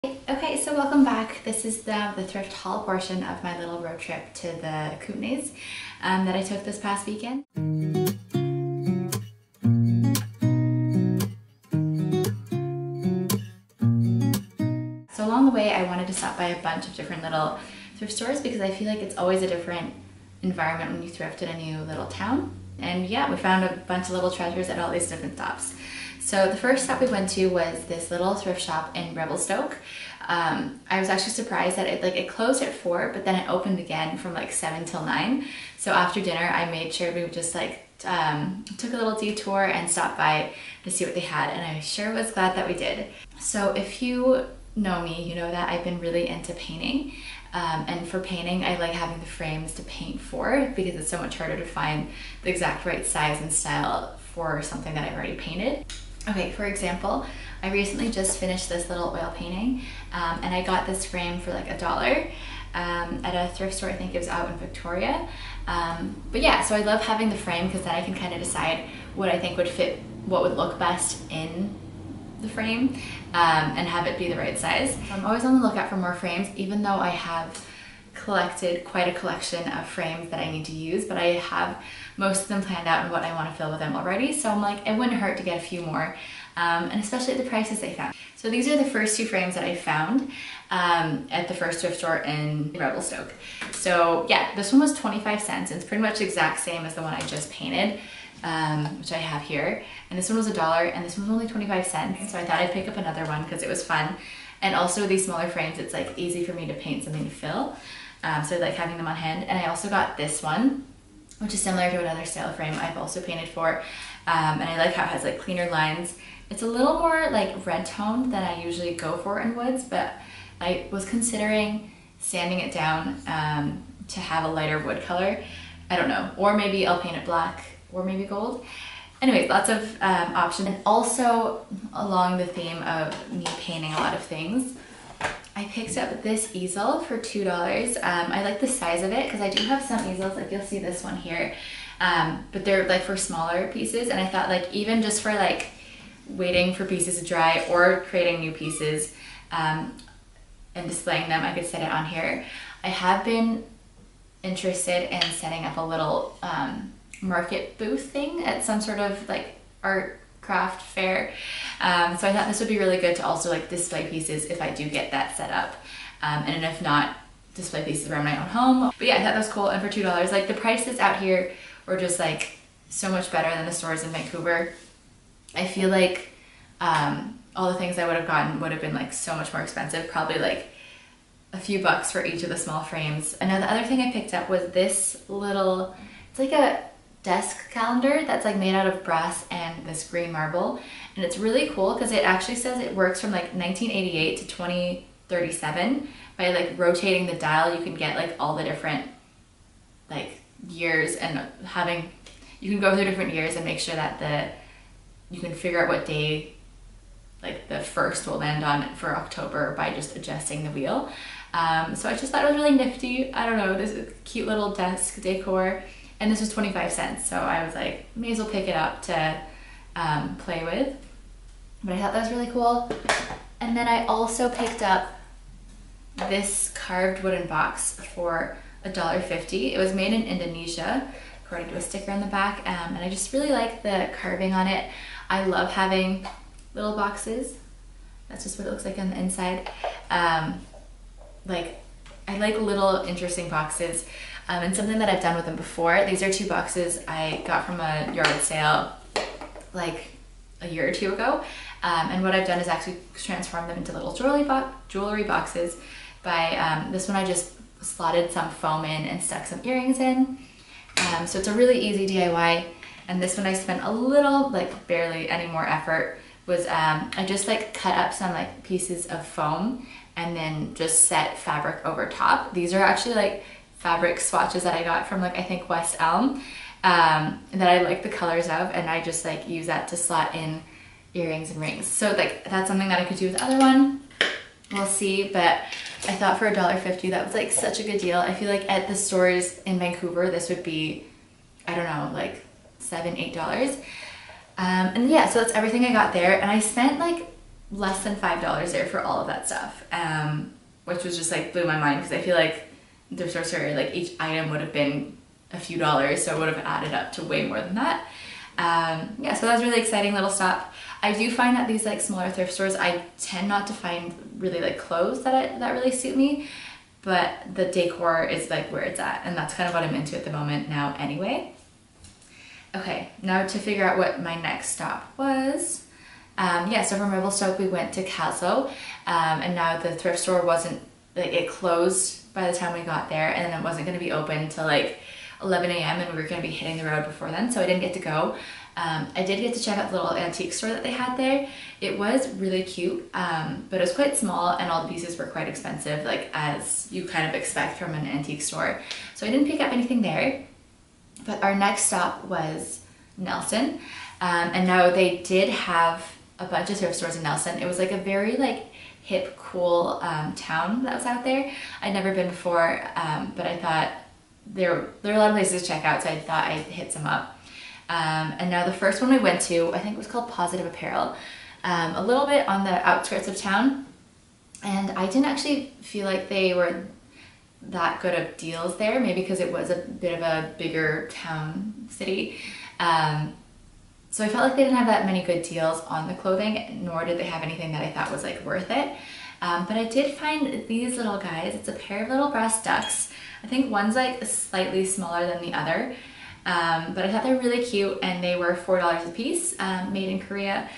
Okay, so welcome back. This is the thrift haul portion of my little road trip to the Kootenays that I took this past weekend. So along the way I wanted to stop by a bunch of different little thrift stores because I feel like it's always a different environment when you thrift in a new little town. And yeah, we found a bunch of little treasures at all these different stops. So the first stop we went to was this little thrift shop in Revelstoke. I was actually surprised that it closed at 4, but then it opened again from like 7 till 9. So after dinner, I made sure we just took a little detour and stopped by to see what they had, and I sure was glad that we did. So if you know me, you know that I've been really into painting. And for painting, I like having the frames to paint for because it's so much harder to find the exact right size and style for something that I've already painted. Okay, for example, I recently just finished this little oil painting and I got this frame for like $1 at a thrift store. I think it was out in Victoria. But yeah, so I love having the frame because then I can kind of decide what I think would fit, what would look best in the frame and have it be the right size. So I'm always on the lookout for more frames, even though I have collected quite a collection of frames that I need to use, but I have most of them planned out and what I want to fill with them already. So I'm like, it wouldn't hurt to get a few more, and especially at the prices I found. So these are the first 2 frames that I found at the first thrift store in Revelstoke. So yeah, this one was 25 cents. And it's pretty much the exact same as the one I just painted, which I have here. And this one was $1 and this one was only 25 cents. So I thought I'd pick up another one because it was fun. And also these smaller frames, it's like easy for me to paint something to fill. So I like having them on hand. And I also got this one, which is similar to another style frame I've also painted for. And I like how it has like cleaner lines. It's a little more like red toned than I usually go for in woods, but I was considering sanding it down to have a lighter wood color. I don't know, or maybe I'll paint it black or maybe gold. Anyways, lots of options. And also along the theme of me painting a lot of things, I picked up this easel for $2. I like the size of it because I do have some easels, like you'll see this one here, but they're like for smaller pieces, and I thought like even just for like waiting for pieces to dry or creating new pieces and displaying them, I could set it on here. I have been interested in setting up a little market booth thing at some sort of like art craft fair. So I thought this would be really good to also like display pieces if I do get that set up. And if not, display pieces around my own home. But yeah, I thought that was cool. And for $2, like the prices out here were just like so much better than the stores in Vancouver. I feel like all the things I would have gotten would have been like so much more expensive, probably like a few bucks for each of the small frames. And then the other thing I picked up was this little, it's like a desk calendar that's like made out of brass and this green marble, and it's really cool because it actually says it works from like 1988 to 2037. By like rotating the dial, you can get like all the different like years, and you can go through different years and make sure that you can figure out what day like the first will land on for October by just adjusting the wheel. So I just thought it was really nifty. I don't know, this is cute little desk decor. And this was 25 cents, so I was like, may as well pick it up to play with. But I thought that was really cool. And then I also picked up this carved wooden box for $1.50. It was made in Indonesia, according to a sticker on the back, and I just really like the carving on it. I love having little boxes. That's just what it looks like on the inside. Like, I like little interesting boxes. And something that I've done with them before, these are 2 boxes I got from a yard sale like a year or 2 ago. And what I've done is actually transform them into little jewelry boxes. By this one I just slotted some foam in and stuck some earrings in. So it's a really easy DIY. And this one I spent a little, like barely any more effort, was I just like cut up some like pieces of foam and then just set fabric over top. These are actually like fabric swatches that I got from like I think West Elm that I like the colors of, and I just like use that to slot in earrings and rings. So like that's something that I could do with the other one. We'll see, but I thought for $1.50 that was like such a good deal. I feel like at the stores in Vancouver this would be, I don't know, like $7, $8. And yeah, so that's everything I got there, and I spent like less than $5 there for all of that stuff, which was just like blew my mind because I feel like the thrift store, like each item would have been a few dollars, so it would have added up to way more than that. Yeah, so that was a really exciting little stop. I do find that these like smaller thrift stores, I tend not to find really like clothes that really suit me, but the decor is like where it's at, and that's kind of what I'm into at the moment now anyway. Okay, now to figure out what my next stop was. Yeah, so from Revelstoke we went to Caslow, and now the thrift store wasn't, like it closed by the time we got there, and then it wasn't going to be open till like 11 a.m. and we were going to be hitting the road before then, so I didn't get to go. I did get to check out the little antique store that they had there. It was really cute, but it was quite small and all the pieces were quite expensive, like as you kind of expect from an antique store. So I didn't pick up anything there, but our next stop was Nelson, and now they did have a bunch of thrift stores in Nelson. It was like a very like hip, cool town that was out there. I'd never been before, but I thought there are a lot of places to check out, so I thought I'd hit some up. And now the first one we went to, I think it was called Positive Apparel, a little bit on the outskirts of town, and I didn't actually feel like they were that good of deals there, maybe because it was a bit of a bigger town city. So I felt like they didn't have that many good deals on the clothing, nor did they have anything that I thought was like worth it. But I did find these little guys. It's a pair of little brass ducks. I think one's like slightly smaller than the other, but I thought they're really cute, and they were $4 a piece, made in Korea,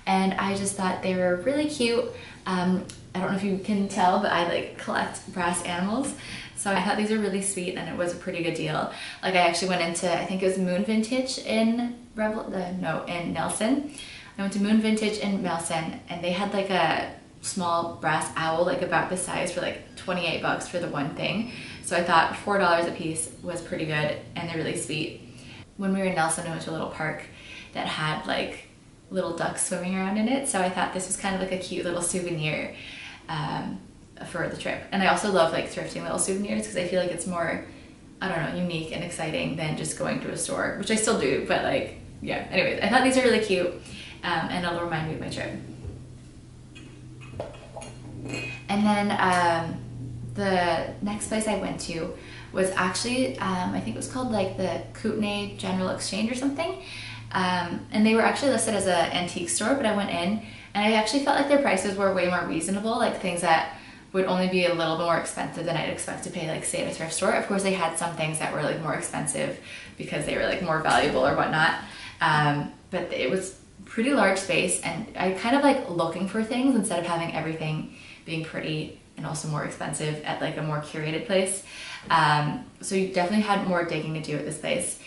and I just thought they were really cute. I don't know if you can tell, but I like collect brass animals, so I thought these were really sweet, and it was a pretty good deal. Like I actually went into, I think it was Moon Vintage in in Nelson. I went to Moon Vintage in Nelson, and they had like a small brass owl, like about this size, for like 28 bucks for the one thing. So I thought $4 a piece was pretty good, and they're really sweet. When we were in Nelson, we went to a little park that had like little ducks swimming around in it, so I thought this was kind of like a cute little souvenir for the trip. And I also love like thrifting little souvenirs because I feel like it's more, I don't know, unique and exciting than just going to a store, which I still do, but like, yeah. Anyways, I thought these are really cute, and it'll remind me of my trip. And then the next place I went to was actually, I think it was called like the Kootenays General Exchange or something. And they were actually listed as an antique store, but I went in and I actually felt like their prices were way more reasonable, like things that would only be a little bit more expensive than I'd expect to pay, like say at a thrift store. Of course they had some things that were like more expensive because they were like more valuable or whatnot. But it was pretty large space, and I kind of like looking for things instead of having everything being pretty and also more expensive at like a more curated place. So you definitely had more digging to do at this place.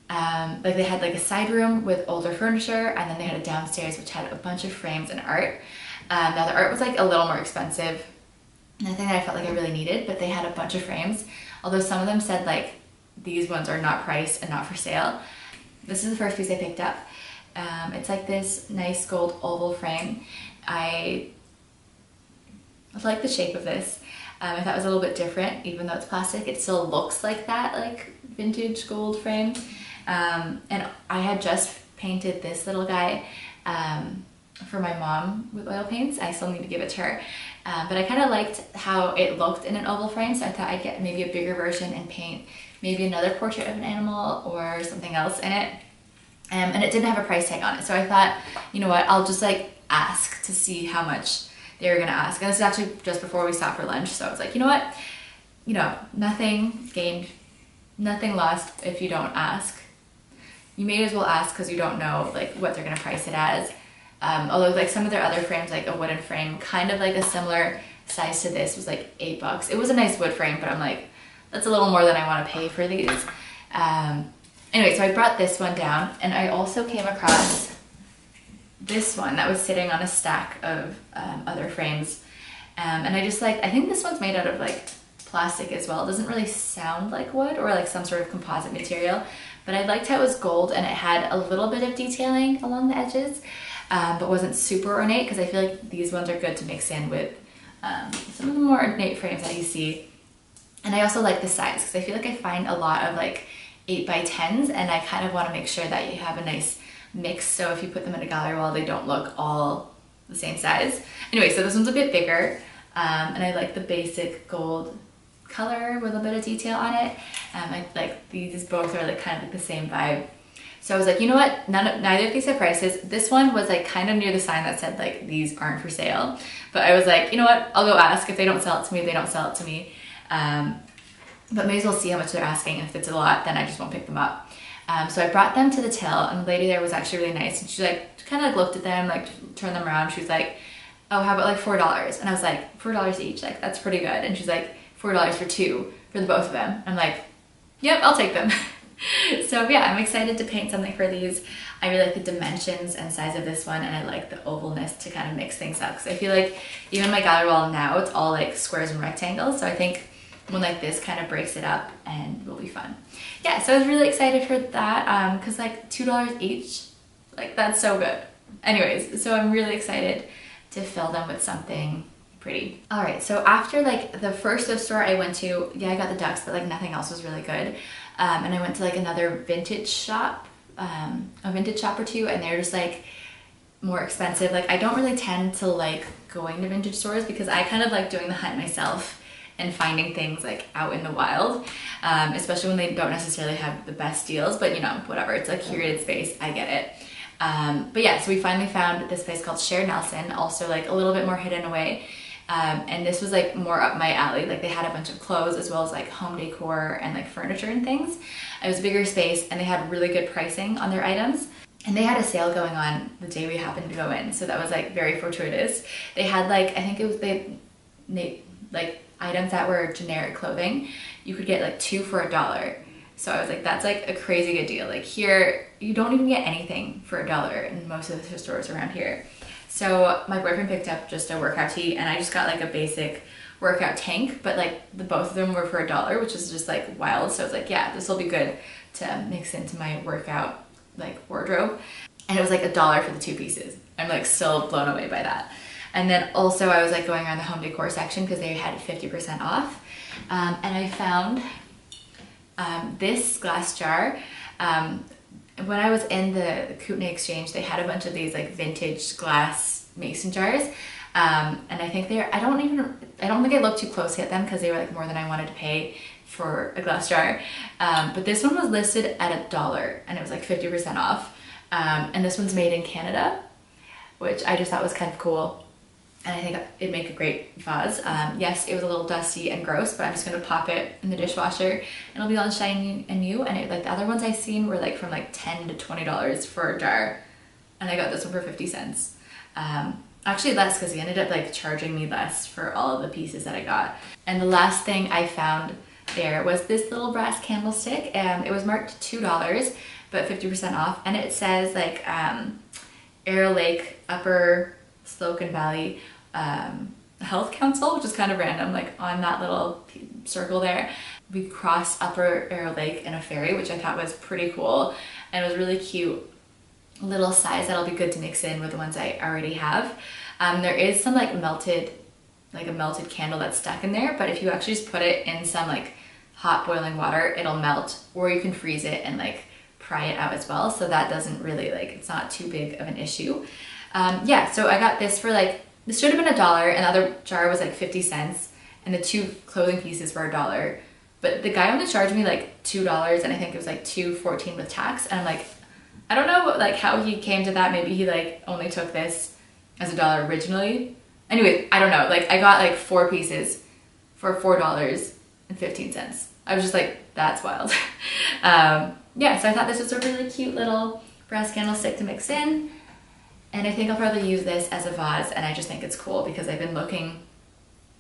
Like they had like a side room with older furniture, and then they had a downstairs which had a bunch of frames and art. Now the art was like a little more expensive, nothing that I felt like I really needed, but they had a bunch of frames, although some of them said like these ones are not priced and not for sale. This is the first piece I picked up. It's like this nice gold oval frame. I like the shape of this. I thought it was a little bit different, even though it's plastic. It still looks like that, like vintage gold frame. And I had just painted this little guy for my mom with oil paints. I still need to give it to her. But I kind of liked how it looked in an oval frame, so I thought I'd get maybe a bigger version and paint maybe another portrait of an animal or something else in it. And it didn't have a price tag on it, so I thought, you know what, I'll just like ask to see how much they were gonna ask. And this is actually just before we stopped for lunch, so I was like, you know what, you know, nothing gained, nothing lost if you don't ask. You may as well ask because you don't know like what they're gonna price it as. Although like some of their other frames, like a wooden frame, kind of like a similar size to this, was like 8 bucks. It was a nice wood frame, but I'm like, that's a little more than I want to pay for these. Anyway, so I brought this one down, and I also came across this one that was sitting on a stack of other frames. And I just like, I think this one's made out of like plastic as well. It doesn't really sound like wood or like some sort of composite material, but I liked how it was gold and it had a little bit of detailing along the edges, but wasn't super ornate, because I feel like these ones are good to mix in with some of the more ornate frames that you see. And I also like the size, because I feel like I find a lot of like 8x10s, and I kind of want to make sure that you have a nice mix, so if you put them in a gallery wall, they don't look all the same size. Anyway, so this one's a bit bigger, and I like the basic gold color with a bit of detail on it. I like these both are like kind of like the same vibe. So I was like, you know what? Neither of these have prices. This one was like kind of near the sign that said like these aren't for sale. But I was like, you know what? I'll go ask. If they don't sell it to me, they don't sell it to me. But may as well see how much they're asking. And if it's a lot, then I just won't pick them up. So I brought them to the till, and the lady there was actually really nice. And she like kind of looked at them, like turned them around. She was like, oh, how about like $4? And I was like, $4 each, like that's pretty good. And she's like, $4 for two for the both of them. I'm like, yep, I'll take them. So yeah, I'm excited to paint something for these. I really like the dimensions and size of this one, and I like the ovalness to kind of mix things up, because I feel like even my gallery wall now, it's all like squares and rectangles. So I think one like this kind of breaks it up and will be fun. Yeah, so I was really excited for that, because like $2 each, like that's so good. Anyways, so I'm really excited to fill them with something pretty. All right, so after like the first thrift store I went to, yeah, I got the ducks, but like nothing else was really good. And I went to like another vintage shop, a vintage shop or two, and they're just like more expensive. Like I don't really tend to like going to vintage stores, because I kind of like doing the hunt myself and finding things like out in the wild, especially when they don't necessarily have the best deals, but you know, whatever, it's a curated space, I get it. But yeah, so we finally found this place called Cher Nelson, also like a little bit more hidden away. And this was like more up my alley. Like they had a bunch of clothes as well as like home decor and like furniture and things. It was a bigger space, and they had really good pricing on their items. And they had a sale going on the day we happened to go in, so that was like very fortuitous. They had like, I think it was like items that were generic clothing. You could get like 2 for $1. So I was like, that's like a crazy good deal. Like here, you don't even get anything for $1 in most of the stores around here. So my boyfriend picked up just a workout tee, and I just got like a basic workout tank, but like both of them were for $1, which is just like wild. So I was like, yeah, this will be good to mix into my workout like wardrobe. And it was like $1 for the 2 pieces. I'm like still blown away by that. And then also I was like going around the home decor section because they had 50% off. And I found this glass jar. When I was in the Kootenays exchange, they had a bunch of these like vintage glass mason jars. And I think I don't think I looked too closely at them, because they were like more than I wanted to pay for a glass jar. But this one was listed at $1, and it was like 50% off. And this one's made in Canada, which I just thought was kind of cool. And I think it'd make a great vase. Yes, it was a little dusty and gross, but I'm just gonna pop it in the dishwasher and it'll be all shiny and new. And like the other ones I've seen were like from like $10 to $20 for a jar. And I got this one for 50 cents. Actually less, because he ended up like charging me less for all of the pieces that I got. And the last thing I found there was this little brass candlestick. It was marked $2, but 50% off. And it says like Arrow Lake, Upper Slocan Valley Health Council, which is kind of random, like on that little circle there. We crossed Upper Arrow Lake in a ferry, which I thought was pretty cool. And it was really cute little size that'll be good to mix in with the ones I already have. There is some like a melted candle that's stuck in there, but if you actually just put it in some like hot boiling water, it'll melt, or you can freeze it and like pry it out as well. So that doesn't really like, it's not too big of an issue. Yeah, so I got this for like, this should have been $1, and the other jar was like 50 cents, and the 2 clothing pieces were $1. But the guy only charged me like $2, and I think it was like $2.14 with tax. And I'm like, I don't know like how he came to that. Maybe he like only took this as $1 originally. Anyway, I don't know. Like I got like 4 pieces for $4.15. I was just like, that's wild. Yeah, so I thought this was a really cute little brass candlestick to mix in. And I think I'll probably use this as a vase, and I just think it's cool because I've been looking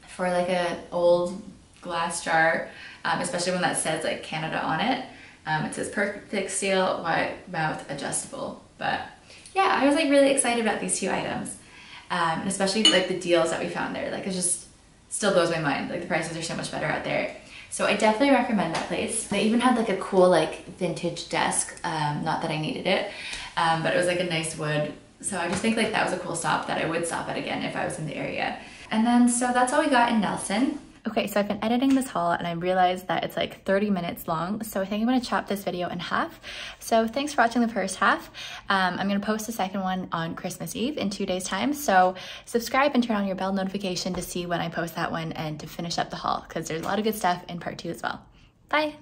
for like an old glass jar, especially one that says like Canada on it. It says perfect steel, wide mouth, adjustable. But yeah, I was like really excited about these 2 items. And especially like the deals that we found there. Like it just still blows my mind. Like the prices are so much better out there. So I definitely recommend that place. They even had like a cool like vintage desk. Not that I needed it, but it was like a nice wood. So I just think like that was a cool stop that I would stop at again if I was in the area. And then, so that's all we got in Nelson. Okay, so I've been editing this haul and I realized that it's like 30 minutes long, so I think I'm gonna chop this video in half. So thanks for watching the first half. I'm gonna post the second one on Christmas Eve in 2 days time, so subscribe and turn on your bell notification to see when I post that one and to finish up the haul, because there's a lot of good stuff in part 2 as well. Bye!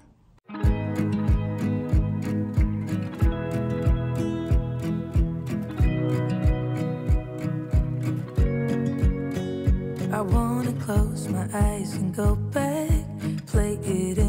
I wanna close my eyes and go back, play it in